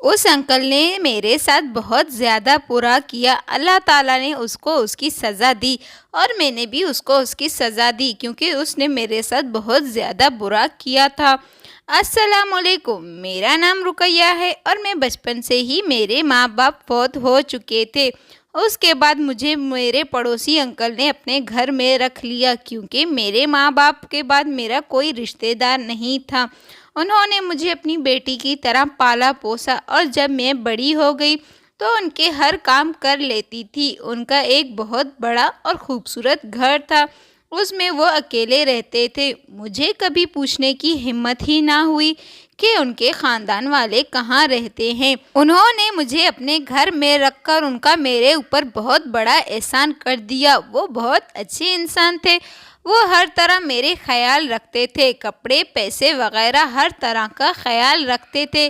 उस अंकल ने मेरे साथ बहुत ज़्यादा बुरा किया। अल्लाह ताला ने उसको उसकी सज़ा दी और मैंने भी उसको उसकी सज़ा दी क्योंकि उसने मेरे साथ बहुत ज़्यादा बुरा किया था। अस्सलाम वालेकुम, मेरा नाम रुकैया है और मैं बचपन से ही मेरे माँ बाप फौत हो चुके थे। उसके बाद मुझे मेरे पड़ोसी अंकल ने अपने घर में रख लिया क्योंकि मेरे माँ बाप के बाद मेरा कोई रिश्तेदार नहीं था। उन्होंने मुझे अपनी बेटी की तरह पाला पोसा और जब मैं बड़ी हो गई तो उनके हर काम कर लेती थी। उनका एक बहुत बड़ा और खूबसूरत घर था, उसमें वो अकेले रहते थे। मुझे कभी पूछने की हिम्मत ही ना हुई कि उनके ख़ानदान वाले कहाँ रहते हैं। उन्होंने मुझे अपने घर में रखकर उनका मेरे ऊपर बहुत बड़ा एहसान कर दिया। वो बहुत अच्छे इंसान थे। वो हर तरह मेरे ख्याल रखते थे, कपड़े पैसे वगैरह हर तरह का ख्याल रखते थे।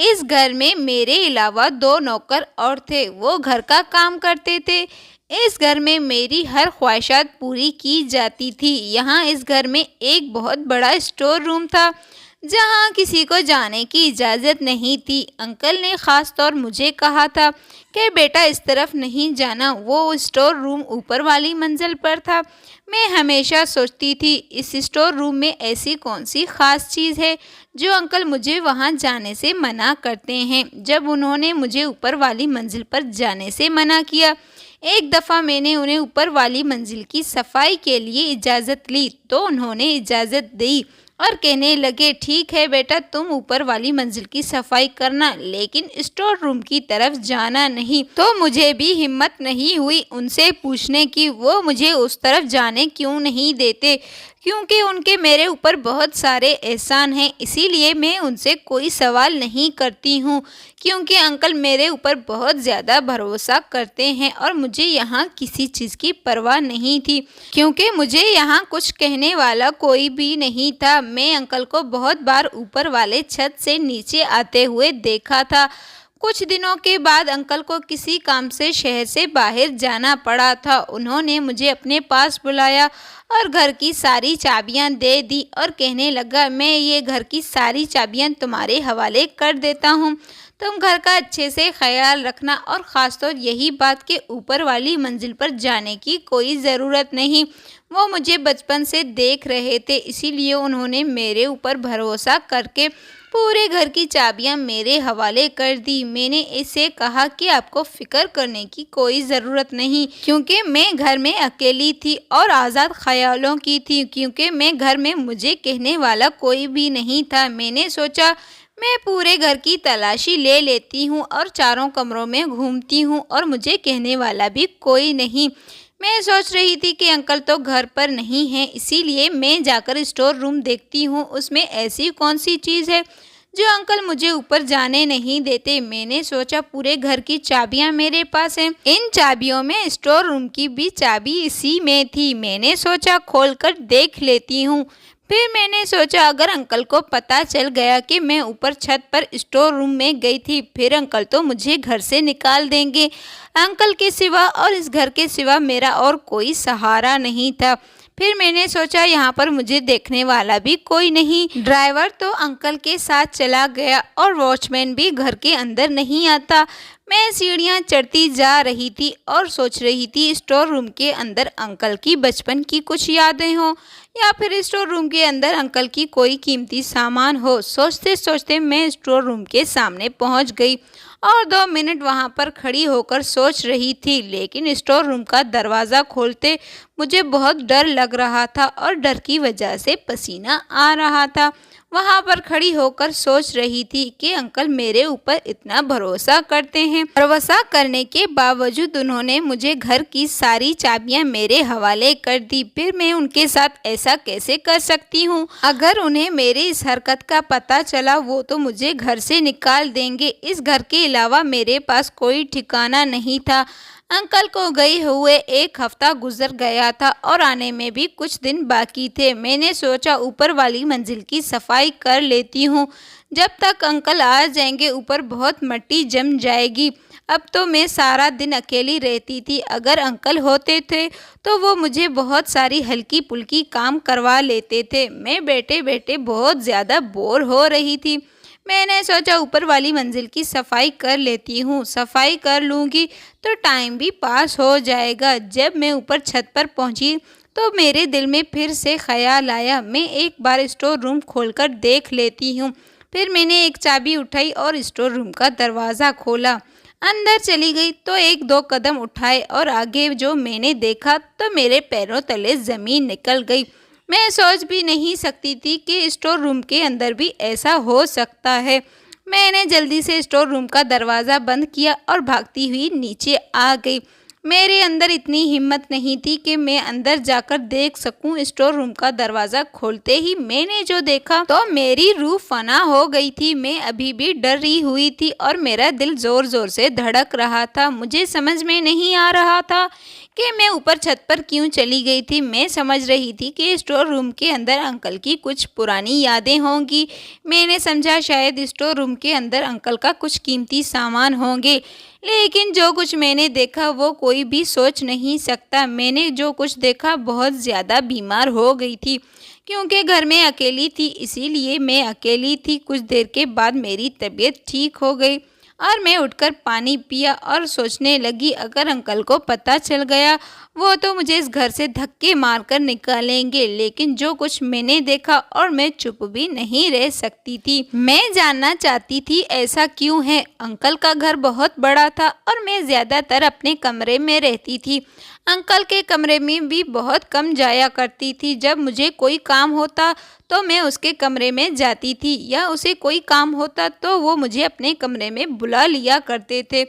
इस घर में मेरे अलावा 2 नौकर और थे, वो घर का काम करते थे। इस घर में मेरी हर ख्वाहिशात पूरी की जाती थी। यहाँ इस घर में एक बहुत बड़ा स्टोर रूम था जहाँ किसी को जाने की इजाज़त नहीं थी। अंकल ने ख़ास तौर मुझे कहा था कि बेटा इस तरफ नहीं जाना। वो स्टोर रूम ऊपर वाली मंजिल पर था। मैं हमेशा सोचती थी इस स्टोर रूम में ऐसी कौन सी ख़ास चीज़ है जो अंकल मुझे वहाँ जाने से मना करते हैं। जब उन्होंने मुझे ऊपर वाली मंजिल पर जाने से मना किया, एक दफ़ा मैंने उन्हें ऊपर वाली मंजिल की सफाई के लिए इजाज़त ली तो उन्होंने इजाज़त दी और कहने लगे, ठीक है बेटा, तुम ऊपर वाली मंजिल की सफाई करना लेकिन स्टोर रूम की तरफ जाना नहीं। तो मुझे भी हिम्मत नहीं हुई उनसे पूछने की वो मुझे उस तरफ जाने क्यों नहीं देते, क्योंकि उनके मेरे ऊपर बहुत सारे एहसान हैं। इसीलिए मैं उनसे कोई सवाल नहीं करती हूँ क्योंकि अंकल मेरे ऊपर बहुत ज़्यादा भरोसा करते हैं और मुझे यहाँ किसी चीज़ की परवाह नहीं थी क्योंकि मुझे यहाँ कुछ कहने वाला कोई भी नहीं था। मैं अंकल को बहुत बार ऊपर वाले छत से नीचे आते हुए देखा था। कुछ दिनों के बाद अंकल को किसी काम से शहर से बाहर जाना पड़ा था। उन्होंने मुझे अपने पास बुलाया और घर की सारी चाबियां दे दी और कहने लगा, मैं ये घर की सारी चाबियां तुम्हारे हवाले कर देता हूँ। तुम घर का अच्छे से ख्याल रखना और ख़ासतौर यही बात कि ऊपर वाली मंजिल पर जाने की कोई ज़रूरत नहीं। वो मुझे बचपन से देख रहे थे, इसीलिए उन्होंने मेरे ऊपर भरोसा करके पूरे घर की चाबियां मेरे हवाले कर दी। मैंने इसे कहा कि आपको फ़िक्र करने की कोई ज़रूरत नहीं क्योंकि मैं घर में अकेली थी और आज़ाद ख्यालों की थी क्योंकि मैं घर में मुझे कहने वाला कोई भी नहीं था। मैंने सोचा मैं पूरे घर की तलाशी ले लेती हूँ और चारों कमरों में घूमती हूँ और मुझे कहने वाला भी कोई नहीं। मैं सोच रही थी कि अंकल तो घर पर नहीं हैं, इसीलिए मैं जाकर स्टोर रूम देखती हूँ उसमें ऐसी कौन सी चीज़ है जो अंकल मुझे ऊपर जाने नहीं देते। मैंने सोचा पूरे घर की चाबियां मेरे पास हैं, इन चाबियों में स्टोर रूम की भी चाबी इसी में थी। मैंने सोचा खोलकर देख लेती हूँ। फिर मैंने सोचा अगर अंकल को पता चल गया कि मैं ऊपर छत पर स्टोर रूम में गई थी, फिर अंकल तो मुझे घर से निकाल देंगे। अंकल के सिवा और इस घर के सिवा मेरा और कोई सहारा नहीं था। फिर मैंने सोचा यहाँ पर मुझे देखने वाला भी कोई नहीं। ड्राइवर तो अंकल के साथ चला गया और वॉचमैन भी घर के अंदर नहीं आता। मैं सीढ़ियाँ चढ़ती जा रही थी और सोच रही थी स्टोर रूम के अंदर अंकल की बचपन की कुछ यादें हों या फिर स्टोर रूम के अंदर अंकल की कोई कीमती सामान हो। सोचते सोचते मैं स्टोर रूम के सामने पहुंच गई और 2 मिनट वहां पर खड़ी होकर सोच रही थी, लेकिन स्टोर रूम का दरवाज़ा खोलते मुझे बहुत डर लग रहा था और डर की वजह से पसीना आ रहा था। वहां पर खड़ी होकर सोच रही थी कि अंकल मेरे ऊपर इतना भरोसा करते हैं, भरोसा करने के बावजूद उन्होंने मुझे घर की सारी चाबियां मेरे हवाले कर दी। फिर मैं उनके साथ ऐसा कैसे कर सकती हूँ? अगर उन्हें मेरी इस हरकत का पता चला वो तो मुझे घर से निकाल देंगे। इस घर के अलावा मेरे पास कोई ठिकाना नहीं था। अंकल को गए हुए 1 हफ्ता गुजर गया था और आने में भी कुछ दिन बाकी थे। मैंने सोचा ऊपर वाली मंजिल की सफाई कर लेती हूँ, जब तक अंकल आ जाएंगे ऊपर बहुत मिट्टी जम जाएगी। अब तो मैं सारा दिन अकेली रहती थी। अगर अंकल होते थे तो वो मुझे बहुत सारी हल्की पुल्की काम करवा लेते थे। मैं बैठे बैठे बहुत ज़्यादा बोर हो रही थी। मैंने सोचा ऊपर वाली मंजिल की सफाई कर लेती हूँ, सफाई कर लूँगी तो टाइम भी पास हो जाएगा। जब मैं ऊपर छत पर पहुँची तो मेरे दिल में फिर से ख्याल आया, मैं एक बार स्टोर रूम खोलकर देख लेती हूँ। फिर मैंने एक चाबी उठाई और स्टोर रूम का दरवाज़ा खोला, अंदर चली गई तो एक दो कदम उठाए और आगे जो मैंने देखा तो मेरे पैरों तले ज़मीन निकल गई। मैं सोच भी नहीं सकती थी कि स्टोर रूम के अंदर भी ऐसा हो सकता है। मैंने जल्दी से स्टोर रूम का दरवाज़ा बंद किया और भागती हुई नीचे आ गई। मेरे अंदर इतनी हिम्मत नहीं थी कि मैं अंदर जाकर देख सकूं। स्टोर रूम का दरवाज़ा खोलते ही मैंने जो देखा तो मेरी रूह फना हो गई थी। मैं अभी भी डरी हुई थी और मेरा दिल ज़ोर ज़ोर से धड़क रहा था। मुझे समझ में नहीं आ रहा था कि मैं ऊपर छत पर क्यों चली गई थी। मैं समझ रही थी कि स्टोर रूम के अंदर अंकल की कुछ पुरानी यादें होंगी। मैंने समझा शायद स्टोर रूम के अंदर अंकल का कुछ कीमती सामान होंगे, लेकिन जो कुछ मैंने देखा वो कोई भी सोच नहीं सकता। मैंने जो कुछ देखा बहुत ज़्यादा बीमार हो गई थी क्योंकि घर में अकेली थी, इसीलिए मैं अकेली थी। कुछ देर के बाद मेरी तबीयत ठीक हो गई और मैं उठकर पानी पिया और सोचने लगी अगर अंकल को पता चल गया वो तो मुझे इस घर से धक्के मारकर निकालेंगे। लेकिन जो कुछ मैंने देखा और मैं चुप भी नहीं रह सकती थी। मैं जानना चाहती थी ऐसा क्यों है। अंकल का घर बहुत बड़ा था और मैं ज़्यादातर अपने कमरे में रहती थी। अंकल के कमरे में भी बहुत कम जाया करती थी। जब मुझे कोई काम होता तो मैं उसके कमरे में जाती थी या उसे कोई काम होता तो वो मुझे अपने कमरे में बुला लिया करते थे।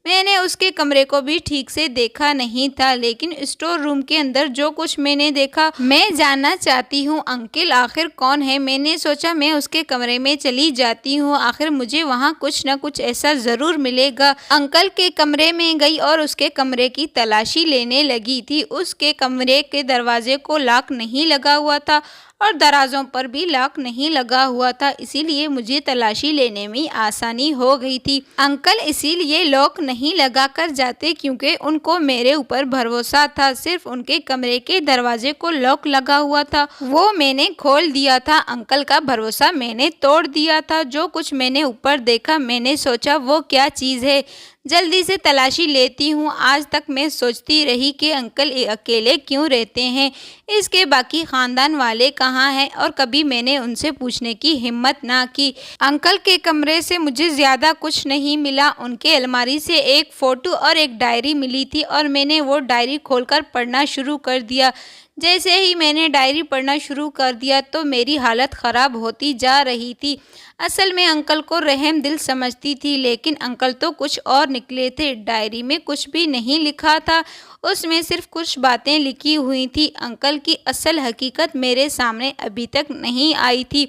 मैंने उसके कमरे को भी ठीक से देखा नहीं था, लेकिन स्टोर रूम के अंदर जो कुछ मैंने देखा मैं जानना चाहती हूँ अंकल आखिर कौन है। मैंने सोचा मैं उसके कमरे में चली जाती हूँ, आखिर मुझे वहाँ कुछ न कुछ ऐसा ज़रूर मिलेगा। अंकल के कमरे में गई और उसके कमरे की तलाशी लेने लगी थी। उसके कमरे के दरवाजे को लॉक नहीं लगा हुआ था और दराजों पर भी लॉक नहीं लगा हुआ था, इसीलिए मुझे तलाशी लेने में आसानी हो गई थी। अंकल इसीलिए लॉक नहीं लगा कर जाते क्योंकि उनको मेरे ऊपर भरोसा था। सिर्फ उनके कमरे के दरवाजे को लॉक लगा हुआ था, वो मैंने खोल दिया था। अंकल का भरोसा मैंने तोड़ दिया था। जो कुछ मैंने ऊपर देखा मैंने सोचा वो क्या चीज़ है, जल्दी से तलाशी लेती हूँ। आज तक मैं सोचती रही कि अंकल अकेले क्यों रहते हैं, इसके बाकी ख़ानदान वाले कहाँ हैं, और कभी मैंने उनसे पूछने की हिम्मत ना की। अंकल के कमरे से मुझे ज़्यादा कुछ नहीं मिला। उनके अलमारी से एक फ़ोटो और एक डायरी मिली थी और मैंने वो डायरी खोलकर पढ़ना शुरू कर दिया। जैसे ही मैंने डायरी पढ़ना शुरू कर दिया तो मेरी हालत ख़राब होती जा रही थी। असल में अंकल को रहम दिल समझती थी, लेकिन अंकल तो कुछ और निकले थे। डायरी में कुछ भी नहीं लिखा था, उसमें सिर्फ कुछ बातें लिखी हुई थी। अंकल की असल हकीकत मेरे सामने अभी तक नहीं आई थी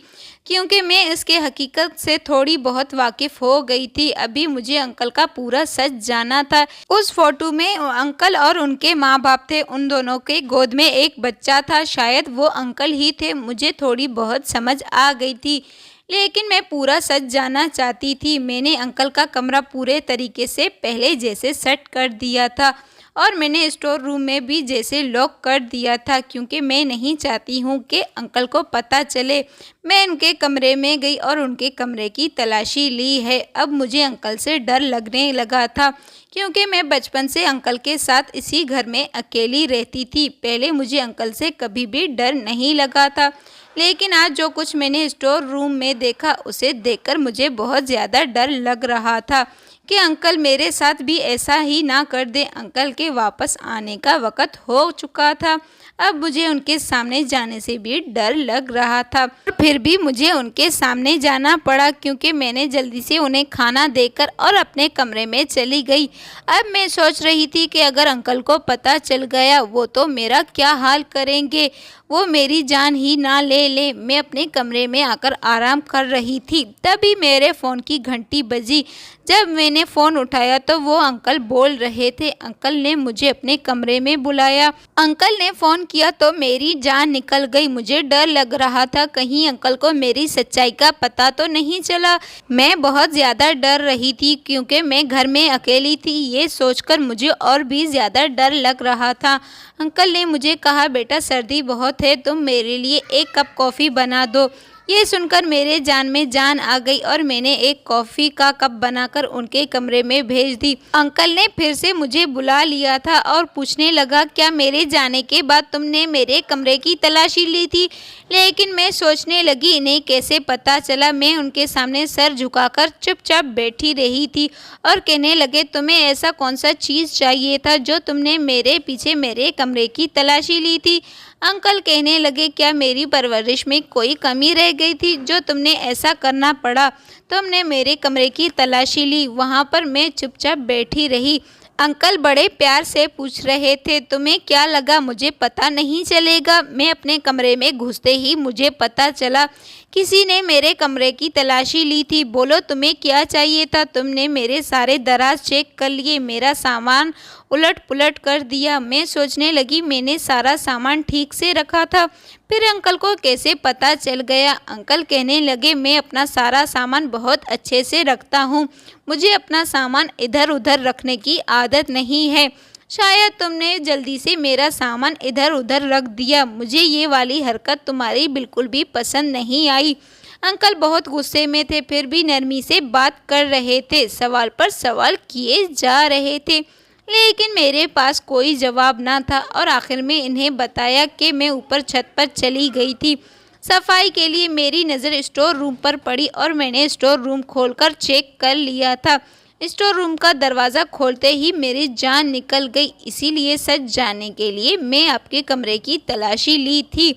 क्योंकि मैं इसके हकीकत से थोड़ी बहुत वाकिफ़ हो गई थी। अभी मुझे अंकल का पूरा सच जाना था। उस फोटो में अंकल और उनके माँ बाप थे, उन दोनों के गोद में एक बच्चा था, शायद वो अंकल ही थे। मुझे थोड़ी बहुत समझ आ गई थी, लेकिन मैं पूरा सच जानना चाहती थी। मैंने अंकल का कमरा पूरे तरीके से पहले जैसे सेट कर दिया था और मैंने स्टोर रूम में भी जैसे लॉक कर दिया था क्योंकि मैं नहीं चाहती हूँ कि अंकल को पता चले। मैं उनके कमरे में गई और उनके कमरे की तलाशी ली है। अब मुझे अंकल से डर लगने लगा था क्योंकि मैं बचपन से अंकल के साथ इसी घर में अकेली रहती थी। पहले मुझे अंकल से कभी भी डर नहीं लगा था, लेकिन आज जो कुछ मैंने स्टोर रूम में देखा उसे देखकर मुझे बहुत ज़्यादा डर लग रहा था कि अंकल मेरे साथ भी ऐसा ही ना कर दे। अंकल के वापस आने का वक़्त हो चुका था। अब मुझे उनके सामने जाने से भी डर लग रहा था, फिर भी मुझे उनके सामने जाना पड़ा क्योंकि मैंने जल्दी से उन्हें खाना देकर और अपने कमरे में चली गई। अब मैं सोच रही थी कि अगर अंकल को पता चल गया वो तो मेरा क्या हाल करेंगे, वो मेरी जान ही ना ले ले। मैं अपने कमरे में आकर आराम कर रही थी, तभी मेरे फ़ोन की घंटी बजी। जब मैंने फ़ोन उठाया तो वो अंकल बोल रहे थे। अंकल ने मुझे अपने कमरे में बुलाया। अंकल ने फ़ोन किया तो मेरी जान निकल गई। मुझे डर लग रहा था कहीं अंकल को मेरी सच्चाई का पता तो नहीं चला। मैं बहुत ज़्यादा डर रही थी क्योंकि मैं घर में अकेली थी। ये सोचकर मुझे और भी ज़्यादा डर लग रहा था। अंकल ने मुझे कहा, बेटा सर्दी बहुत है, तुम मेरे लिए एक कप कॉफ़ी बना दो। ये सुनकर मेरे जान में जान आ गई और मैंने एक कॉफ़ी का कप बनाकर उनके कमरे में भेज दी। अंकल ने फिर से मुझे बुला लिया था और पूछने लगा, क्या मेरे जाने के बाद तुमने मेरे कमरे की तलाशी ली थी? लेकिन मैं सोचने लगी, इन्हें कैसे पता चला? मैं उनके सामने सर झुकाकर चुपचाप बैठी रही थी और कहने लगे, तुम्हें ऐसा कौन सा चीज़ चाहिए था जो तुमने मेरे पीछे मेरे कमरे की तलाशी ली थी? अंकल कहने लगे, क्या मेरी परवरिश में कोई कमी रह गई थी जो तुमने ऐसा करना पड़ा? तुमने मेरे कमरे की तलाशी ली। वहाँ पर मैं चुपचाप बैठी रही। अंकल बड़े प्यार से पूछ रहे थे, तुम्हें क्या लगा मुझे पता नहीं चलेगा? मैं अपने कमरे में घुसते ही मुझे पता चला किसी ने मेरे कमरे की तलाशी ली थी। बोलो तुम्हें क्या चाहिए था? तुमने मेरे सारे दराज चेक कर लिए, मेरा सामान उलट पुलट कर दिया। मैं सोचने लगी, मैंने सारा सामान ठीक से रखा था, फिर अंकल को कैसे पता चल गया? अंकल कहने लगे, मैं अपना सारा सामान बहुत अच्छे से रखता हूँ। मुझे अपना सामान इधर उधर रखने की आदत नहीं है। शायद तुमने जल्दी से मेरा सामान इधर उधर रख दिया। मुझे ये वाली हरकत तुम्हारी बिल्कुल भी पसंद नहीं आई। अंकल बहुत गुस्से में थे, फिर भी नरमी से बात कर रहे थे, सवाल पर सवाल किए जा रहे थे, लेकिन मेरे पास कोई जवाब ना था। और आखिर में इन्हें बताया कि मैं ऊपर छत पर चली गई थी सफाई के लिए। मेरी नज़र स्टोर रूम पर पड़ी और मैंने स्टोर रूम खोलकर चेक कर लिया था। स्टोर रूम का दरवाज़ा खोलते ही मेरी जान निकल गई। इसीलिए सच जानने के लिए मैं आपके कमरे की तलाशी ली थी।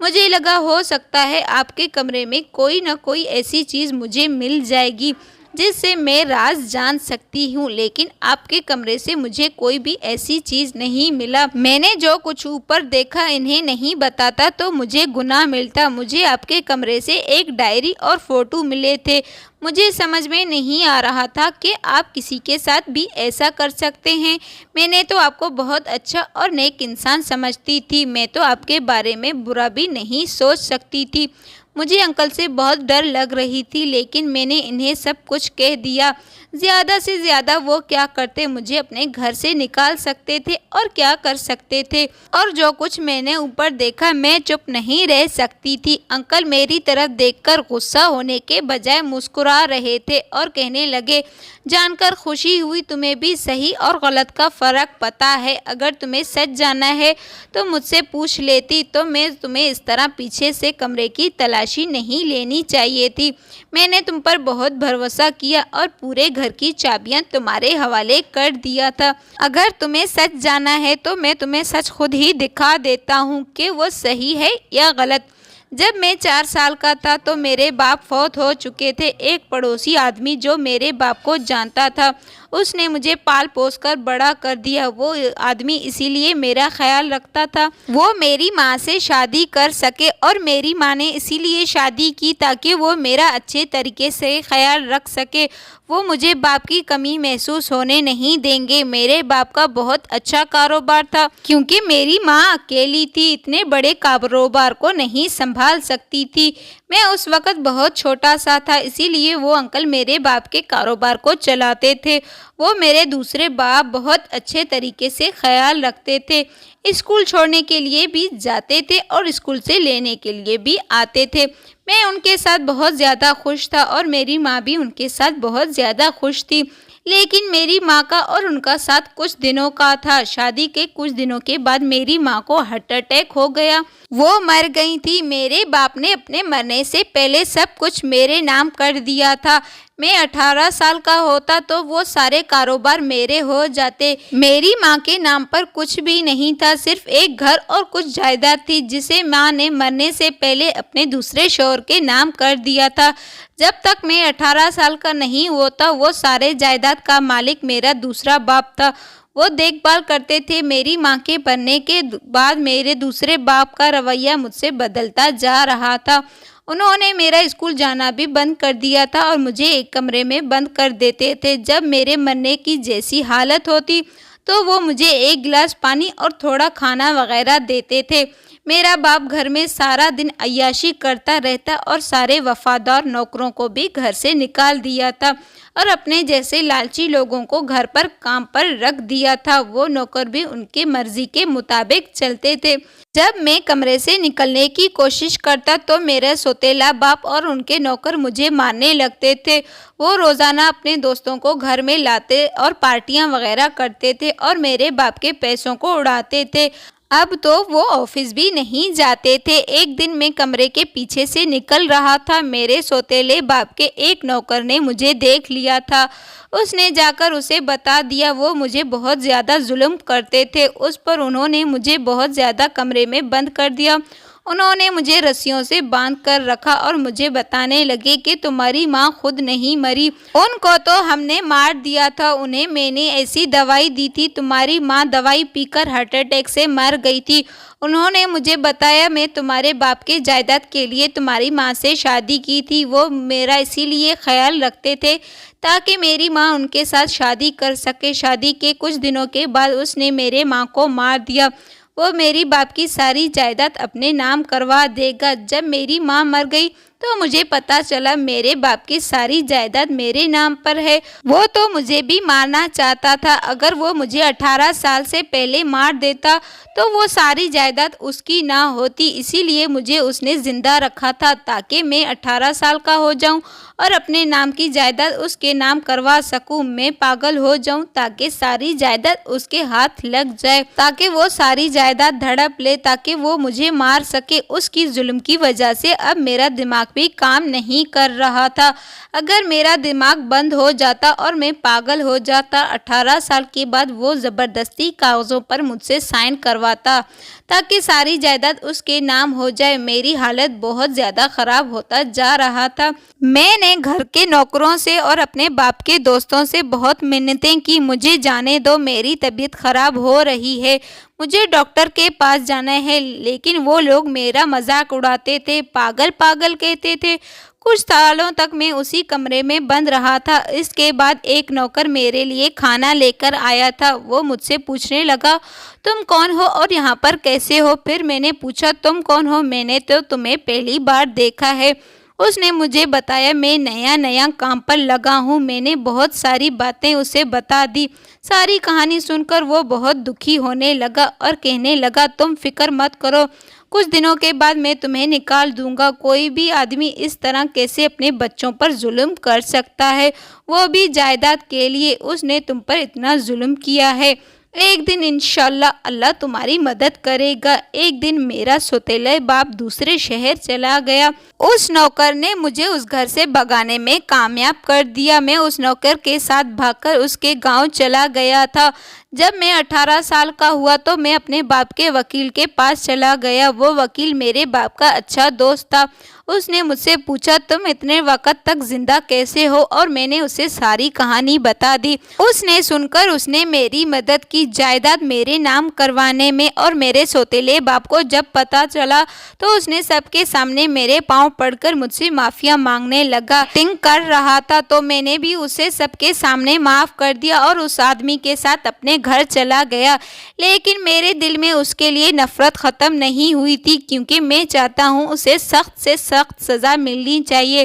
मुझे लगा हो सकता है आपके कमरे में कोई ना कोई ऐसी चीज़ मुझे मिल जाएगी जिससे मैं राज जान सकती हूँ, लेकिन आपके कमरे से मुझे कोई भी ऐसी चीज़ नहीं मिला। मैंने जो कुछ ऊपर देखा इन्हें नहीं बताता तो मुझे गुनाह मिलता। मुझे आपके कमरे से एक डायरी और फ़ोटो मिले थे। मुझे समझ में नहीं आ रहा था कि आप किसी के साथ भी ऐसा कर सकते हैं। मैंने तो आपको बहुत अच्छा और नेक इंसान समझती थी। मैं तो आपके बारे में बुरा भी नहीं सोच सकती थी। मुझे अंकल से बहुत डर लग रही थी, लेकिन मैंने इन्हें सब कुछ कह दिया। ज़्यादा से ज़्यादा वो क्या करते, मुझे अपने घर से निकाल सकते थे और क्या कर सकते थे। और जो कुछ मैंने ऊपर देखा मैं चुप नहीं रह सकती थी। अंकल मेरी तरफ देखकर गुस्सा होने के बजाय मुस्कुरा रहे थे और कहने लगे, जानकर खुशी हुई, तुम्हें भी सही और गलत का फ़र्क पता है। अगर तुम्हें सच जानना है तो मुझसे पूछ लेती, तो मैं तुम्हें इस तरह पीछे से कमरे की तलाशी नहीं लेनी चाहिए थी। मैंने तुम पर बहुत भरोसा किया और पूरे घर की चाबियां तुम्हारे हवाले कर दिया था। अगर तुम्हें सच जानना है तो मैं तुम्हें सच खुद ही दिखा देता हूँ कि वो सही है या गलत। जब मैं 4 साल का था तो मेरे बाप फौत हो चुके थे। एक पड़ोसी आदमी जो मेरे बाप को जानता था, उसने मुझे पाल पोस कर बड़ा कर दिया। वो आदमी इसीलिए मेरा ख्याल रखता था वो मेरी माँ से शादी कर सके, और मेरी माँ ने इसीलिए शादी की ताकि वो मेरा अच्छे तरीके से ख्याल रख सके। वो मुझे बाप की कमी महसूस होने नहीं देंगे। मेरे बाप का बहुत अच्छा कारोबार था, क्योंकि मेरी माँ अकेली थी, इतने बड़े कारोबार को नहीं संभाल सकती थी। मैं उस वक़्त बहुत छोटा सा था, इसीलिए वो अंकल मेरे बाप के कारोबार को चलाते थे। वो मेरे दूसरे बाप बहुत अच्छे तरीके से ख्याल रखते थे। स्कूल छोड़ने के लिए भी जाते थे और स्कूल से लेने के लिए भी आते थे। मैं उनके साथ बहुत ज़्यादा खुश था और मेरी माँ भी उनके साथ बहुत ज़्यादा खुश थी। लेकिन मेरी माँ का और उनका साथ कुछ दिनों का था। शादी के कुछ दिनों के बाद मेरी माँ को हार्ट अटैक हो गया। वो मर गई थी। मेरे बाप ने अपने मरने से पहले सब कुछ मेरे नाम कर दिया था। मैं 18 साल का होता तो वो सारे कारोबार मेरे हो जाते। मेरी माँ के नाम पर कुछ भी नहीं था, सिर्फ एक घर और कुछ जायदाद थी जिसे माँ ने मरने से पहले अपने दूसरे शौहर के नाम कर दिया था। जब तक मैं 18 साल का नहीं होता वो सारे जायदाद का मालिक मेरा दूसरा बाप था। वो देखभाल करते थे। मेरी माँ के मरने के बाद मेरे दूसरे बाप का रवैया मुझसे बदलता जा रहा था। उन्होंने मेरा स्कूल जाना भी बंद कर दिया था और मुझे एक कमरे में बंद कर देते थे। जब मेरे मरने की जैसी हालत होती तो वो मुझे एक गिलास पानी और थोड़ा खाना वगैरह देते थे। मेरा बाप घर में सारा दिन अय्याशी करता रहता और सारे वफादार नौकरों को भी घर से निकाल दिया था और अपने जैसे लालची लोगों को घर पर काम पर रख दिया था। वो नौकर भी उनके मर्जी के मुताबिक चलते थे। जब मैं कमरे से निकलने की कोशिश करता तो मेरा सौतेला बाप और उनके नौकर मुझे मारने लगते थे। वो रोज़ाना अपने दोस्तों को घर में लाते और पार्टियां वगैरह करते थे और मेरे बाप के पैसों को उड़ाते थे। अब तो वो ऑफिस भी नहीं जाते थे। एक दिन मैं कमरे के पीछे से निकल रहा था। मेरे सौतेले बाप के एक नौकर ने मुझे देख लिया था। उसने जाकर उसे बता दिया। वो मुझे बहुत ज़्यादा जुल्म करते थे। उस पर उन्होंने मुझे बहुत ज़्यादा कमरे में बंद कर दिया। उन्होंने मुझे रस्सियों से बांध कर रखा और मुझे बताने लगे कि तुम्हारी माँ खुद नहीं मरी, उनको तो हमने मार दिया था। उन्हें मैंने ऐसी दवाई दी थी, तुम्हारी माँ दवाई पीकर हार्ट अटैक से मर गई थी। उन्होंने मुझे बताया मैं तुम्हारे बाप के जायदाद के लिए तुम्हारी माँ से शादी की थी। वो मेरा इसीलिए ख्याल रखते थे ताकि मेरी माँ उनके साथ शादी कर सके। शादी के कुछ दिनों के बाद उसने मेरे माँ को मार दिया। वो मेरी बाप की सारी जायदाद अपने नाम करवा देगा। जब मेरी माँ मर गई तो मुझे पता चला मेरे बाप की सारी जायदाद मेरे नाम पर है। वो तो मुझे भी मारना चाहता था। अगर वो मुझे 18 साल से पहले मार देता तो वो सारी जायदाद उसकी ना होती। इसीलिए मुझे उसने ज़िंदा रखा था ताकि मैं 18 साल का हो जाऊं और अपने नाम की जायदाद उसके नाम करवा सकूं। मैं पागल हो जाऊं ताकि सारी जायदाद उसके हाथ लग जाए, ताकि वो सारी जायदाद धड़प ले, ताकि वो मुझे मार सके। उसकी जुल्म की वजह से अब मेरा दिमाग भी काम नहीं कर रहा था। अगर मेरा दिमाग बंद हो जाता और मैं पागल हो जाता, 18 साल के बाद वो ज़बरदस्ती कागज़ों पर मुझसे साइन करवाता ताकि सारी जायदाद उसके नाम हो जाए। मेरी हालत बहुत ज़्यादा ख़राब होता जा रहा था। मैंने घर के नौकरों से और अपने बाप के दोस्तों से बहुत मिन्नतें की, मुझे जाने दो, मेरी तबीयत ख़राब हो रही है, मुझे डॉक्टर के पास जाना है। लेकिन वो लोग मेरा मजाक उड़ाते थे, पागल पागल कहते थे। कुछ सालों तक मैं उसी कमरे में बंद रहा था। इसके बाद एक नौकर मेरे लिए खाना लेकर आया था। वो मुझसे पूछने लगा तुम कौन हो और यहाँ पर कैसे हो। फिर मैंने पूछा तुम कौन हो, मैंने तो तुम्हें पहली बार देखा है। उसने मुझे बताया मैं नया नया काम पर लगा हूँ। मैंने बहुत सारी बातें उसे बता दी। सारी कहानी सुनकर वो बहुत दुखी होने लगा और कहने लगा तुम फिक्र मत करो, कुछ दिनों के बाद मैं तुम्हें निकाल दूंगा। कोई भी आदमी इस तरह कैसे अपने बच्चों पर जुल्म कर सकता है, वो भी जायदाद के लिए। उसने तुम पर इतना जुल्म किया है। एक दिन इंशाल्लाह अल्लाह तुम्हारी मदद करेगा। एक दिन मेरा सौतेला बाप दूसरे शहर चला गया। उस नौकर ने मुझे उस घर से भगाने में कामयाब कर दिया। मैं उस नौकर के साथ भागकर उसके गांव चला गया था। जब मैं 18 साल का हुआ तो मैं अपने बाप के वकील के पास चला गया। वो वकील मेरे बाप का अच्छा दोस्त था। उसने मुझसे पूछा तुम इतने वक्त तक जिंदा कैसे हो, और मैंने उसे सारी कहानी बता दी। उसने सुनकर उसने मेरी मदद की जायदाद मेरे नाम करवाने में। और मेरे सौतेले बाप को जब पता चला तो उसने सबके सामने मेरे पांव पड़कर मुझसे माफिया मांगने लगा। टिंग कर रहा था तो मैंने भी उसे सबके सामने माफ कर दिया और उस आदमी के साथ अपने घर चला गया। लेकिन मेरे दिल में उसके लिए नफरत ख़त्म नहीं हुई थी, क्योंकि मैं चाहता हूँ उसे सख्त से सख्त सज़ा मिलनी चाहिए।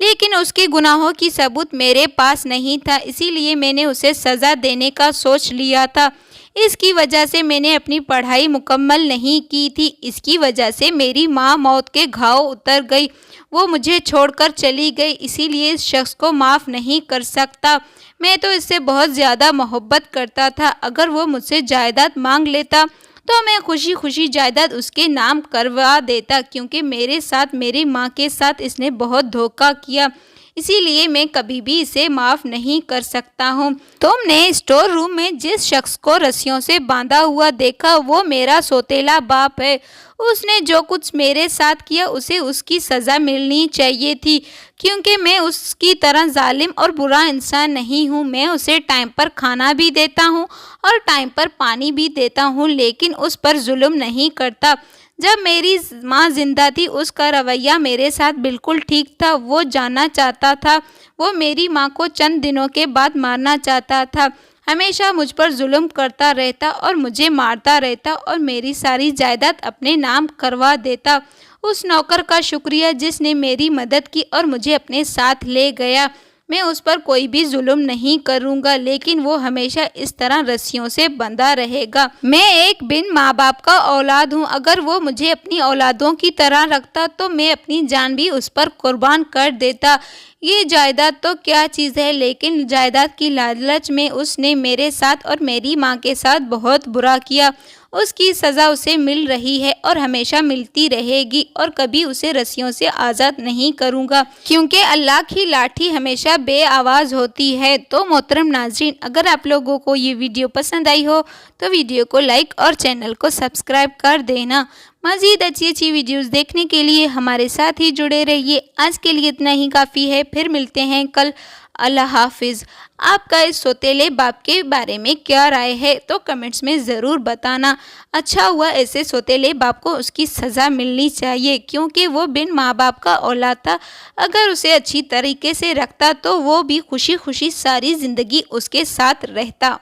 लेकिन उसके गुनाहों की सबूत मेरे पास नहीं था, इसीलिए मैंने उसे सज़ा देने का सोच लिया था। इसकी वजह से मैंने अपनी पढ़ाई मुकम्मल नहीं की थी। इसकी वजह से मेरी माँ मौत के घाव उतर गई, वो मुझे छोड़कर चली गई। इसीलिए इस शख्स को माफ़ नहीं कर सकता। मैं तो इससे बहुत ज़्यादा मोहब्बत करता था। अगर वो मुझसे जायदाद मांग लेता तो मैं खुशी खुशी जायदाद उसके नाम करवा देता, क्योंकि मेरे साथ, मेरी माँ के साथ इसने बहुत धोखा किया। इसीलिए मैं कभी भी इसे माफ़ नहीं कर सकता हूँ। तुमने स्टोर रूम में जिस शख्स को रस्सियों से बांधा हुआ देखा, वो मेरा सौतेला बाप है। उसने जो कुछ मेरे साथ किया उसे उसकी सज़ा मिलनी चाहिए थी, क्योंकि मैं उसकी तरह जालिम और बुरा इंसान नहीं हूँ। मैं उसे टाइम पर खाना भी देता हूँ और टाइम पर पानी भी देता हूँ, लेकिन उस पर जुल्म नहीं करता। जब मेरी माँ जिंदा थी उसका रवैया मेरे साथ बिल्कुल ठीक था। वो जानना चाहता था, वो मेरी माँ को चंद दिनों के बाद मारना चाहता था। हमेशा मुझ पर जुल्म करता रहता और मुझे मारता रहता और मेरी सारी जायदाद अपने नाम करवा देता। उस नौकर का शुक्रिया जिसने मेरी मदद की और मुझे अपने साथ ले गया। मैं उस पर कोई भी जुल्म नहीं करूँगा, लेकिन वो हमेशा इस तरह रस्सियों से बंधा रहेगा। मैं एक बिन माँ बाप का औलाद हूँ। अगर वो मुझे अपनी औलादों की तरह रखता तो मैं अपनी जान भी उस पर कुर्बान कर देता। ये जायदाद तो क्या चीज़ है, लेकिन जायदाद की लालच में उसने मेरे साथ और मेरी माँ के साथ बहुत बुरा किया। उसकी सज़ा उसे मिल रही है और हमेशा मिलती रहेगी और कभी उसे रस्सियों से आज़ाद नहीं करूँगा, क्योंकि अल्लाह की लाठी हमेशा बेआवाज़ होती है। तो मोहतरम नाज़रीन, अगर आप लोगों को ये वीडियो पसंद आई हो तो वीडियो को लाइक और चैनल को सब्सक्राइब कर देना। मज़ीद अच्छी वीडियोस देखने के लिए हमारे साथ ही जुड़े रहिए। आज के लिए इतना ही काफ़ी है, फिर मिलते हैं कल। अल्लाह हाफिज़। आपका इस सौतेले बाप के बारे में क्या राय है तो कमेंट्स में ज़रूर बताना। अच्छा हुआ ऐसे सौतेले बाप को उसकी सज़ा मिलनी चाहिए, क्योंकि वो बिन माँ बाप का औलाद था। अगर उसे अच्छी तरीके से रखता तो वो भी खुशी खुशी सारी ज़िंदगी उसके साथ रहता।